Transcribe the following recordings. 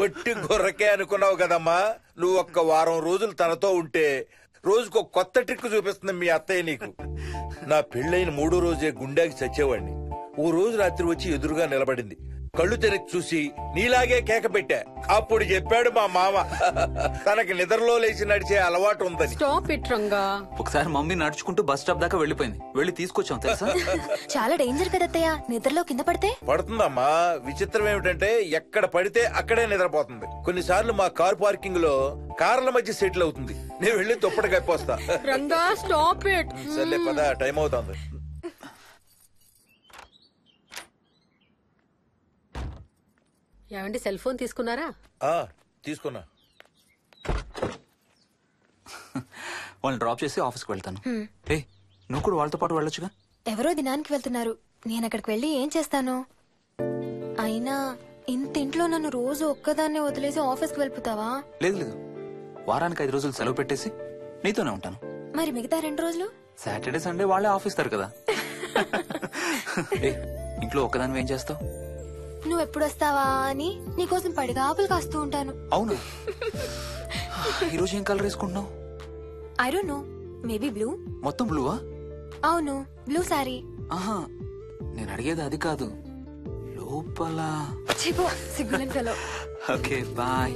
ఒట్టి గొర్రకే అనుకున్నావు కదమ్మా. నువ్వు ఒక్క వారం రోజులు తనతో ఉంటే రోజుకు కొత్త ట్రిక్ చూపిస్తుంది మీ అత్తయ్య నీకు. నా పెళ్ళైన 3వ రోజే గుండెకి చచ్చేవాడిని. ఓ రోజు రాత్రి వచ్చి ఎదురుగా నిలబడింది. కళ్ళు తెరిచి చూసి నీలాగే కేక పెట్టా. అప్పుడు చెప్పాడు మా మామ తనకి నిద్రలో లేచి నడిచే అలవాటు ఉందని. ఒకసారి మమ్మీ నడుచుకుంటూ బస్ స్టాప్ దాకా వెళ్లిపోయింది. వెళ్లి తీసుకొచ్చాం తెలుసా. చాలా డేంజర్ కదా అత్తయ్య, నిద్రలో కింద పడితే. పడుతుందమ్మా. విచిత్రం ఏమిటంటే ఎక్కడ పడితే అక్కడే నిద్రపోతుంది. కొన్నిసార్లు మా కార్ పార్కింగ్ లో కార్ల మధ్య సెటిల్ అవుతుంది. నేను వెళ్లి తుప్పటి కప్పొస్తా. సర్లే పద, టైం అవుతుంది. ఏమండి, సెల్ ఫోన్ తీసుకున్నారా? తీసుకున్నా. వాళ్ళని డ్రాప్ చేసి ఆఫీస్కి వెళ్తాను. నువ్వు కూడా వాళ్ళతో పాటు వెళ్ళొచ్చుగా. ఎవరో దినానికి వెళ్తున్నారు, నేను అక్కడికి వెళ్ళి ఏం చేస్తాను? అయినా ఇంత ఇంట్లో నన్ను రోజు ఒక్కదాన్నే వదిలేసి ఆఫీస్కి వెళ్ళిపోతావా? లేదు లేదు, వారానికి 5 రోజులు సెలవు పెట్టేసి నీతోనే ఉంటాను. మరి మిగతా 2 రోజులు? సాటర్డే సండే వాళ్ళే ఆఫీస్ తారు కదా. ఇంట్లో ఒక్కదాని ఏం చేస్తావు? నువ్వెప్పుడు వస్తావా అని నీకోసం పడిగాపులు కాస్తూ ఉంటాను. అవును. ఈరోజు ఏం కలర్ వేసుకుంటున్నావు? I don't know, maybe blue. మొత్తం బ్లూవా? అవును, బ్లూ సారీ. ఆహా, నేను అడిగేది అది కాదు, లోపల. సిగ్గులేని ఫెలో. Okay, bye.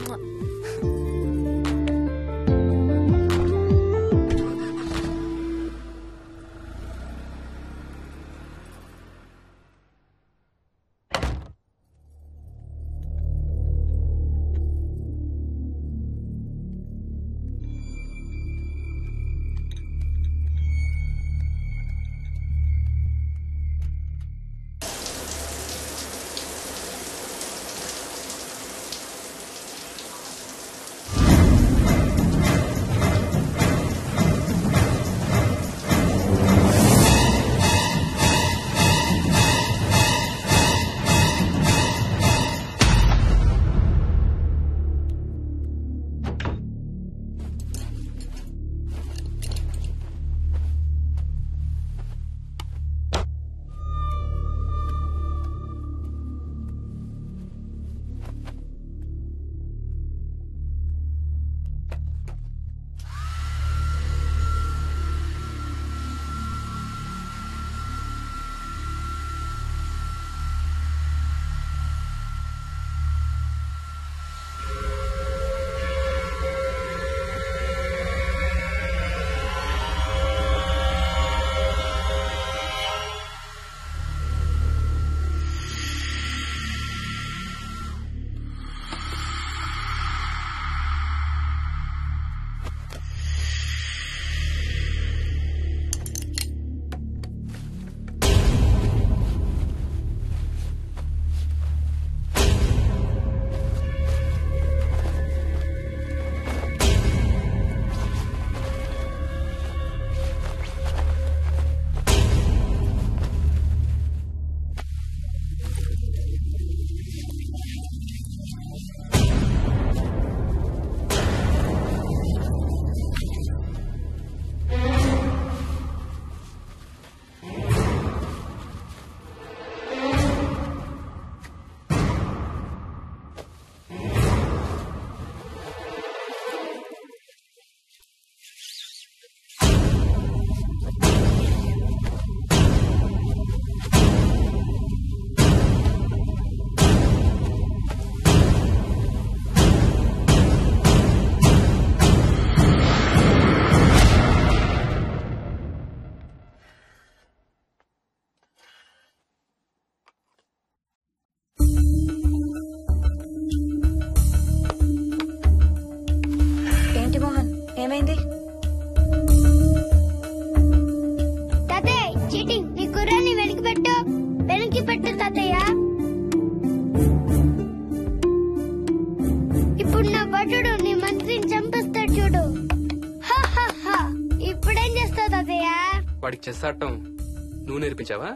ఏమైంది? తాతయ్య చీటింగ్, నీ కుర్రాన్ని వెనక్కి పెట్టు తాతయ్య. ఇప్పుడు నా భటుడు నీ మంత్రిని చంపేస్తాడు చూడు. ఇప్పుడేం చేస్తావు తాతయ్య? వాడికి చెస్ ఆడటం నువ్వు నేర్పించావా?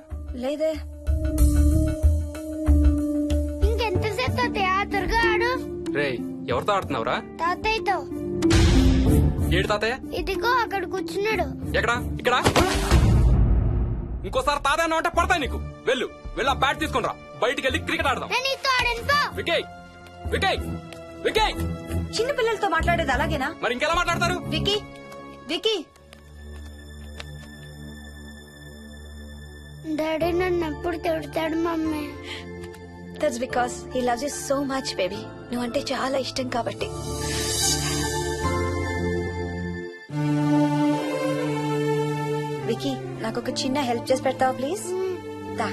లేదే. ఇంకెంతసేపు తాతయ్య? త్వరగా ఆడు. రేయ్, ఎవరితో ఆడుతున్నావురా? తాతయ్యతో. ఏడు తాతయ్య? ఇదిగో అక్కడ కూర్చున్నాడు. ఎక్కడా? ఇక్కడ. ఇంకోసారి తాతయ్య అంటే పడతాయి నీకు. వెళ్ళు. వెళ్ళి ఆ బ్యాట్ తీసుకుని రా. బయటికి వెళ్ళి క్రికెట్ ఆడదాం. నేను నీతో ఆడను పో. వికయ్ వికయ్ వికయ్. చిన్న పిల్లలతో మాట్లాడేది అలాగేనా? మరి ఇంకెలా మాట్లాడతారు? వికీ వికీ డాడీ నన్ను ఎప్పుడు తిడతాడు mummy. That's because he loves you so much baby. నువ్వంటే చాలా ఇష్టం కాబట్టి. వికీ నాకు ఒక చిన్న హెల్ప్ చేసి పెడతావా ప్లీజ్? దా.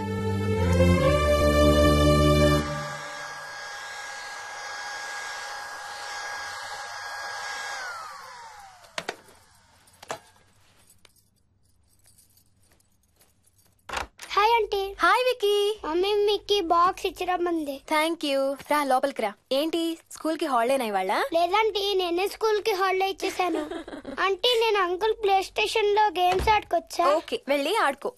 Hi aunty. Hi Vicky. Mummy మీకు బాక్స్ ఇచ్చిరమ్మంది. Thank you. రా లోపలికి రా. ఏంటి స్కూల్ కి హాలిడేనా ఇవాళ? లేదంటే నేనే స్కూల్ కి హాలిడే ఇచ్చేసాను. అంటే నేను అంకుల్ ప్లే స్టేషన్ లో గేమ్స్ ఆడుకోవచ్చా? ఓకే వెళ్ళి ఆడుకో.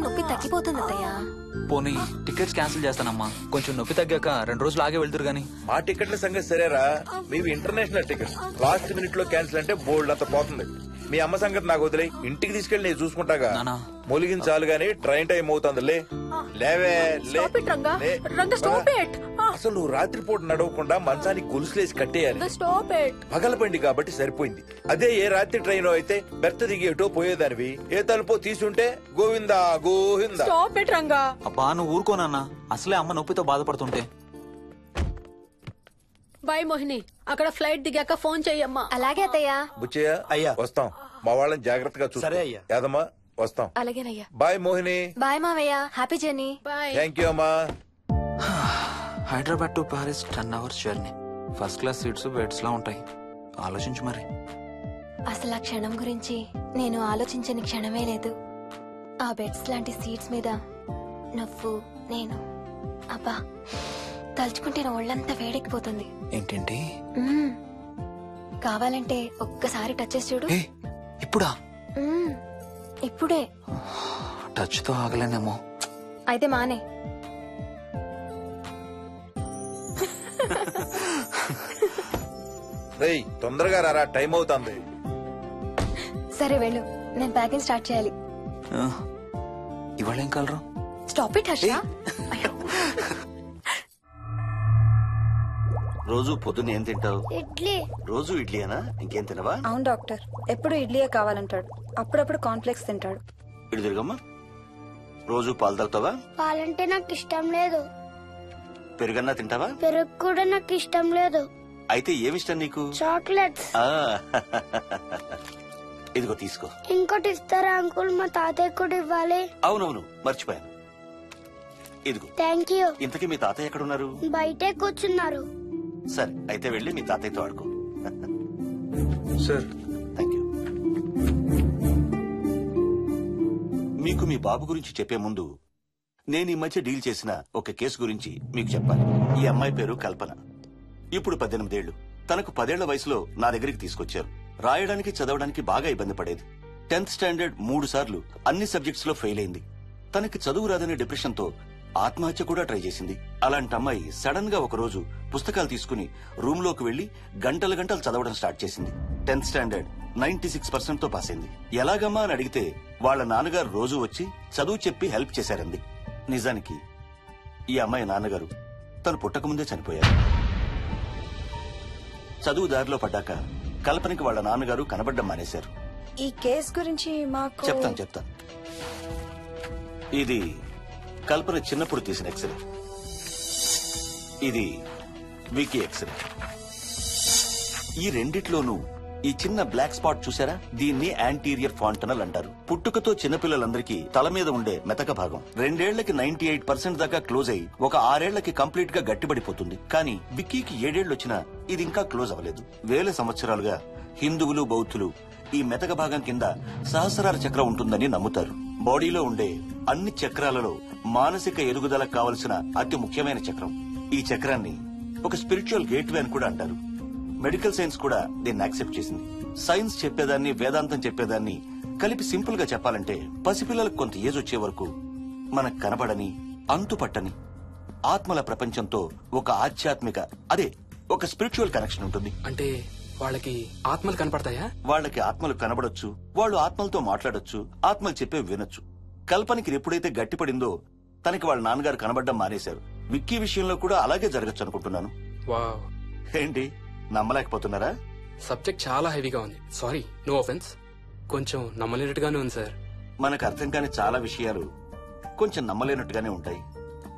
నొప్పి తగ్గిపోతుంది అత్తయ్య. పోనీ టికెట్స్ క్యాన్సిల్ చేస్తానమ్మా. కొంచెం నొప్పి తగ్గాక 2 రోజులు ఆగే వెళ్తురు గానీ. మా టికెట్ల సంగతి సరేరా, మీవి ఇంటర్నేషనల్ టికెట్స్. లాస్ట్ మినిట్ లో క్యాన్సిల్ అంటే బోల్డ్ అంత పోతుంది. మీ అమ్మ సంగతి నాకు వదిలే, ఇంటికి తీసుకెళ్లి నేను చూసుకుంటాగా. నానా. మొలిగించాలు గాని ట్రైన్ టైం అవుతుంది. లేవే లే. లే. అసలు నువ్వు రాత్రిపూట నడవకుండా మంచానికి గొలుసులేసి కట్టేయాలి. పగలబండి కాబట్టి సరిపోయింది. అదే ఏ రాత్రి ట్రైన్ అయితే బెర్త దిగేటో పోయేదానివి. ఏ తలుపో తీసుంటే గోవిందా గోవిందా. అబ్బా నువ్వు ఊరుకోనన్నా, అసలే అమ్మ నొప్పితో బాధపడుతుంటే. బాయ్ మోహిని, అక్కడ ఫ్లైట్ దిగాక ఫోన్ చెయ్యమ్మా. అలాగే అత్తయ్య. బుచ్చయ్య అయ్యా. వస్తాం. మా వాళ్ళని జాగ్రత్తగా చూసుకో. సరే అయ్యా. యాదమ్మా వస్తాం. అలాగేనయ్యా. బాయ్ మోహిని. బాయ్ మావయ్య. Happy journey. Bye. Thank you అమ్మా. Hyderabad to Paris 10 hours journey. First class seats beds లా ఉంటాయి. ఆలోచించు మరి. అసలు ఆ క్షణం గురించి నేను ఆలోచించని క్షణమే లేదు. ఆ బెడ్స్ లాంటి సీట్స్ మీద నువ్వు నేను, అబ్బా తలుచుకుంటే నా ఒళ్ళంతా వేడెక్కిపోతుంది. ఏంటంటే మ్మ్. కావాలంటే ఒక్కసారి టచ్ చేసి చూడు. ఏ ఇప్పుడా? మ్మ్. ఇప్పుడే. టచ్ తో ఆగలేనేమో. అయితే మానే. రేయ్ తొందరగా రారా, టైం అవుతుంది. సరే వెళ్ళు, నేను ప్యాకింగ్ స్టార్ట్ చేయాలి. ఇవాళ ఏం కలరు? Stop it Harsha. అయ్యో. రోజు పొద్దున్న ఏం తింటావు? ఇడ్లీ. రోజు ఇడ్లీనా? ఇంకేం తినవా? అవును డాక్టర్, ఎప్పుడు ఇడ్లీయే కావాలంటాడు. అప్పుడప్పుడు కాన్ఫ్లెక్స్ తింటాడు. ఇటు తిరగమ్మా. రోజు పాలు తాగుతావా? పాలంటే నాకు ఇష్టం లేదు. పెరుగన్నా తింటావా? పెరుగు కూడా నాకు ఇష్టం లేదు. అయితే ఏమిష్టం నీకు? చాక్లెట్స్. ఆ, ఇదిగో తీసుకో. ఇంకోటి ఇస్తారా అంకుల్? మా తాతయ్య కూడా ఇవ్వాలి. అవునవును మర్చిపోయాను. ఇదిగో. Thank you. ఇంతకీ మీ తాతయ్య ఎక్కడున్నారు? బయటే కూర్చున్నారు. సరే అయితే వెళ్ళి మీ తాతయ్యతో ఆడుకో. Sir thank you. మీకు మీ బాబు గురించి చెప్పే ముందు నేను ఈ మధ్య డీల్ చేసిన ఒక కేసు గురించి మీకు చెప్పాలి. ఈ అమ్మాయి పేరు కల్పన. ఇప్పుడు 18 ఏళ్లు. తనకు 10 ఏళ్ల వయసులో నా దగ్గరికి తీసుకొచ్చారు. రాయడానికి చదవడానికి బాగా ఇబ్బంది పడేది. 10th స్టాండర్డ్ 3 సార్లు అన్ని సబ్జెక్ట్స్ లో ఫెయిల్ అయింది. తనకి చదువు రాదనే డిప్రెషన్ తో ఆత్మహత్య కూడా ట్రై చేసింది. అలాంటి అమ్మాయి సడన్ గా ఒక రోజు పుస్తకాలు తీసుకుని రూమ్ లోకి వెళ్లి గంటలు గంటలు చదవడం స్టార్ట్ చేసింది. 10th స్టాండర్డ్ 96% తో పాస్ అయింది. ఎలాగమ్మా అని అడిగితే వాళ్ళ నాన్నగారు రోజు వచ్చి చదువు చెప్పి హెల్ప్ చేశారంది. నిజానికి ఈ అమ్మాయి నాన్నగారు తను పుట్టకముందే చనిపోయారు. చదువు దారిలో పడ్డాక కల్పనకి వాళ్ళ నాన్నగారు కనబడ్డం మానేశారు. ఈ కేస్ గురించి మాకు చెప్తాను. ఇది కల్పన చిన్నప్పుడు తీసిన ఎక్స్రే. ఇది వికీ ఎక్స్రే. ఈ రెండిట్లోనూ ఈ చిన్న బ్లాక్ స్పాట్ చూసారా? దీన్ని యాంటీరియర్ ఫాంటనల్ అంటారు. పుట్టుకతో చిన్నపిల్లలందరికీ తల మీద ఉండే మెతక భాగం 2 ఏళ్లకి 98% దాకా క్లోజ్ అయి ఒక 6 ఏళ్లకి కంప్లీట్ గా గట్టిపడిపోతుంది. కానీ విక్కీకి 7 ఏళ్లు వచ్చినా ఇది ఇంకా క్లోజ్ అవ్వలేదు. వేల సంవత్సరాలుగా హిందువులు బౌద్ధులు ఈ మెతక భాగం కింద సహస్రార చక్రం ఉంటుందని నమ్ముతారు. బాడీలో ఉండే అన్ని చక్రాలలో మానసిక ఎదుగుదలకు కావలసిన అతి ముఖ్యమైన చక్రం. ఈ చక్రాన్ని ఒక స్పిరిచువల్ గేట్వే అని కూడా అంటారు. మెడికల్ సైన్స్ కూడా దీన్ని యాక్సెప్ట్ చేసింది. సైన్స్ చెప్పేదాన్ని వేదాంతం చెప్పేదాన్ని కలిపి సింపుల్ గా చెప్పాలంటే పసిపిల్లలకు కొంత ఏజ్ వచ్చే వరకు మనకు కనబడని అంతుపట్టని ఆత్మల ప్రపంచంతో ఒక ఆధ్యాత్మిక ఒక స్పిరిచువల్ కనెక్షన్ ఉంటుంది. అంటే వాళ్ళకి ఆత్మలు కనపడతాయా? వాళ్ళకి ఆత్మలు కనబడొచ్చు, వాళ్ళు ఆత్మలతో మాట్లాడొచ్చు, ఆత్మలు చెప్పే వినొచ్చు. కల్పనకి ఎప్పుడైతే గట్టిపడిందో తనకి వాళ్ళ నాన్నగారు కనబడ్డం మానేశారు. విక్కీ విషయంలో కూడా అలాగే జరగచ్చు అనుకుంటున్నాను. వావ్, ఏంటి నమ్మలేకపోతున్నారా? సబ్జెక్ట్ చాలా హెవీగా ఉంది. Sorry, no offence. కొంచెం నమ్మలేనట్టుగానే ఉంది సార్. మనకు అర్థం కాని చాలా విషయాలు కొంచెం నమ్మలేనట్టుగానే ఉంటాయి.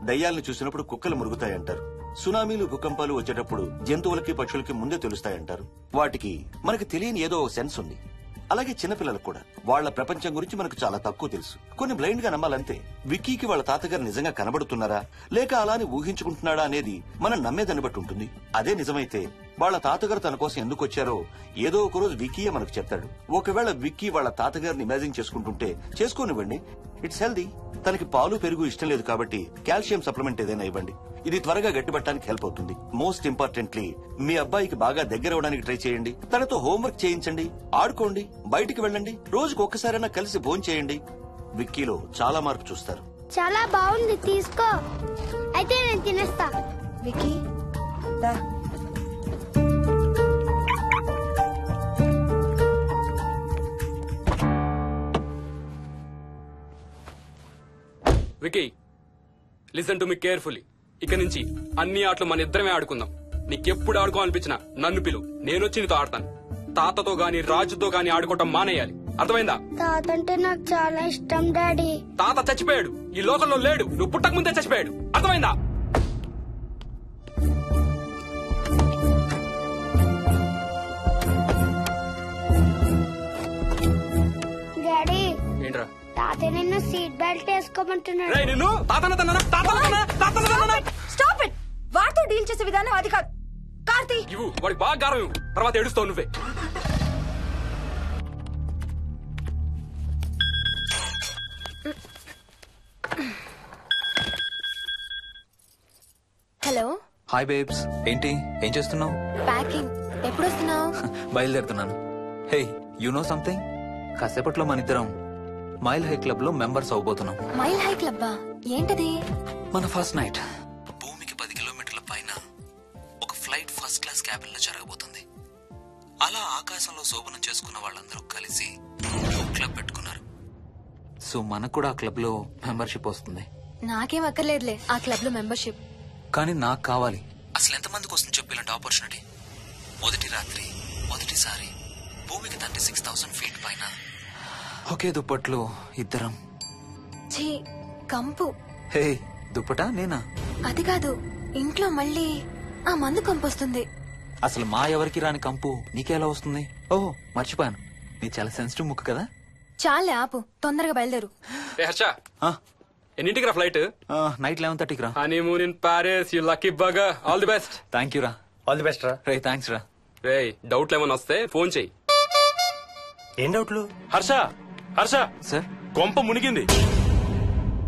దయ్యాలను చూసినప్పుడు కుక్కలు మురుగుతాయంటారు. సునామీలు భూకంపాలు వచ్చేటప్పుడు జంతువులకి పక్షులకి ముందే తెలుస్తాయంటారు. వాటికి మనకి తెలియని ఏదో సెన్స్ ఉంది. అలాగే చిన్నపిల్లలకు కూడా వాళ్ల ప్రపంచం గురించి మనకు చాలా తక్కువ తెలుసు. కొన్ని బ్లైండ్ గా నమ్మాలంతే. విక్కీకి వాళ్ళ తాతగారు నిజంగా కనబడుతున్నారా లేక అలానే ఊహించుకుంటున్నాడా అనేది మనం నమ్మేదాన్ని బట్టి ఉంటుంది. అదే నిజమైతే వాళ్ళ తాతగారు తన కోసం ఎందుకు వచ్చారో ఏదో ఒక రోజు విక్కీయే మనకు చెప్తాడు. ఒకవేళ విక్కీ వాళ్ళ తాతగారిని ఇమాజిన్ చేసుకుంటుంటే చేసుకోనివ్వండి, ఇట్స్ హెల్దీ. తనకి పాలు పెరుగు ఇష్టం లేదు కాబట్టి కాల్షియం సప్లిమెంట్ ఏదైనా ఇవ్వండి. ఇది త్వరగా గట్టిపట్టడానికి హెల్ప్ అవుతుంది. మోస్ట్ ఇంపార్టెంట్లీ మీ అబ్బాయికి బాగా దగ్గర అవడానికి ట్రై చేయండి. తనతో హోంవర్క్ చేయించండి, ఆడుకోండి, బయటికి వెళ్ళండి, రోజుకు ఒక్కసారైనా కలిసి భోజనం చేయండి. విక్కీలో చాలా మార్పు చూస్తారు. చాలా బాగుంది, తీసుకో. అయితే నేను తినేస్తా. విక్కీ దా. Vicky, listen to me carefully. ఇక నుంచి అన్ని ఆటలు మన ఇద్దరమే ఆడుకుందాం. నీకెప్పుడు ఆడుకోవాలనిపించినా నన్ను పిలు, నేనొచ్చి నీతో ఆడతాను. తాతతో గాని రాజుతో గాని ఆడుకోవటం మానేయాలి, అర్థమైందా? తాత అంటే నాకు చాలా ఇష్టం డాడీ. తాత చచ్చిపోయాడు, ఈ లోకంలో లేడు. నువ్వు పుట్టక ముందే చచ్చిపోయాడు, అర్థమైందా? డాడీ, ఏంట్రా? తాత నిన్ను సీట్ బెల్ట్ వేసుకోమంటున్నాడు. రేయ్, నిన్ను స్టాప్ ఇట్. వాడితో డీల్ చేసే విధానం అది కాదు. కార్తీ, ఇవ్వు, వాడికి బాగా గారం ఇవ్వు, తర్వాత ఏడుస్తావు నువ్వే. హలో. హాయ్ బేబ్స్, ఏంటి ఏం చేస్తున్నావు? ప్యాకింగ్. ఎప్పుడు వస్తున్నావు? బయలుదేరుతున్నాను. Hey, you know something? కాసేపట్లో మన ఇద్దరం మైల్ హై క్లబ్ లో మెంబర్స్ అవబోతున్నాం. మైల్ హై క్లబ్బా? ఏంటది? మన ఫస్ట్ నైట్ భూమికి 10 కిలోమీటర్ల పైన ఒక ఫ్లైట్ ఫస్ట్ క్లాస్ క్యాబిన్ లో జరగబోతుంది. అలా ఆకాశంలో శోభనం చేసుకున్న వాళ్ళందరూ కలిసి క్లబ్ పెట్టుకున్నారు. సో మనకు కూడా ఆ క్లబ్ లో మెంబర్షిప్ వస్తుంది. నాకేం అక్కర్లేదులే ఆ క్లబ్ లో మెంబర్షిప్. కానీ నాకు కావాలి. అసలు ఎంతమందికి వస్తుంది చెప్పు ఇలాంటి ఆపర్చునిటీ? మొదటి రాత్రి, మొదటిసారి భూమికి 36,000 ఫీట్ పైన ఒకే దుప్పట్లో ఇద్దరం. ఛీ, కంపు. హే, దుప్పటా నేనా? అది కాదు, ఇంట్లో మళ్ళీ ఆ మందు కంపొస్తుంది. అసలు మా ఎవరికి రాని కంపు నీకెలా వస్తుంది? ఓహో, మర్చిపోయాను, నీ చాలా సెన్సిటివ్ ముక్కు కదా. చాలే ఆపు, తొందరగా బయలుదేరు. ఏ హర్ష, ఎన్నింటికి రా ఫ్లైట్? నైట్ 11:30కి రా. Honeymoon in Paris, you lucky bugger. All the best. Thank you రా. ఆల్ ది బెస్ట్ రా. రే, థ్యాంక్స్ రా. రే, డౌట్లు ఏమైనా వస్తే ఫోన్ చెయ్యి. ఏం డౌట్లు? హర్ష, హర్ష, సార్, కొంప మునిగింది.